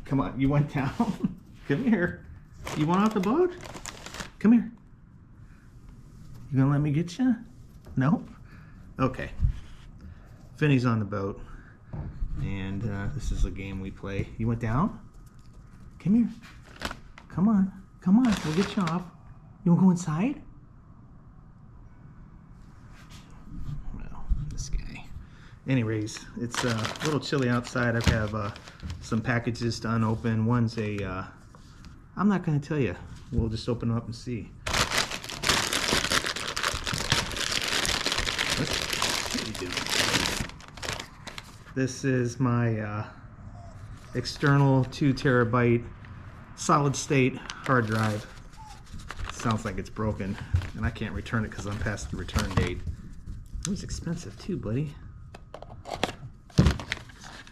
Come on, you went down. Come here. You went off the boat? Come here. You gonna let me get you? Nope. Okay. Finney's on the boat, and this is a game we play. You went down? Come here. Come on. Come on. We'll get you off. You wanna go inside? Well, this guy. Anyways, it's a little chilly outside. I have some packages to unopen. One's a, I'm not going to tell you. We'll just open them up and see. What are you doing? This is my external 2 terabyte solid state hard drive. Sounds like it's broken, and I can't return it because I'm past the return date. It was expensive too, buddy.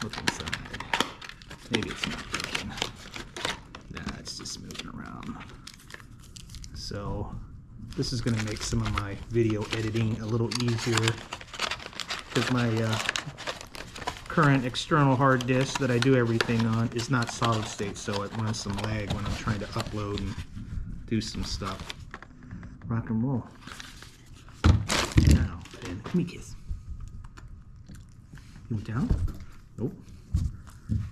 Look inside. Maybe it's not broken. Nah, it's just moving around. So this is going to make some of my video editing a little easier, because my current external hard disk that I do everything on is not solid state, so it runs some lag when I'm trying to upload and do some stuff. Rock and roll. Now, Ben, give me a kiss. You went down? Nope.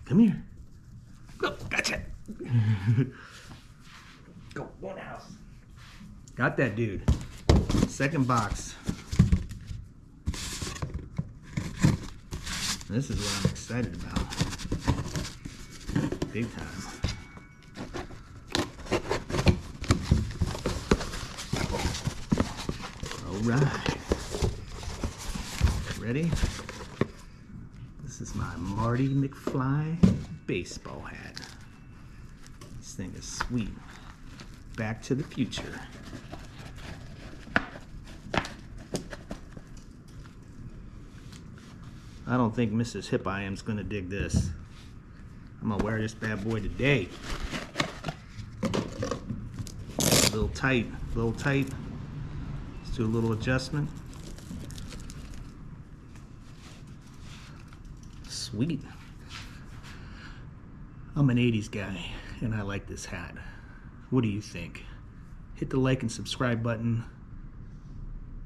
Come here. Go, gotcha. Go in the house. Got that dude. Second box. This is what I'm excited about. Big time. Alright. Ready? This is my Marty McFly baseball hat. This thing is sweet. Back to the Future. I don't think Mrs. Hipiam's gonna dig this. I'm gonna wear this bad boy today. A little tight, a little tight. Let's do a little adjustment. Sweet. I'm an 80s guy, and I like this hat. What do you think? Hit the like and subscribe button,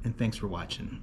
and thanks for watching.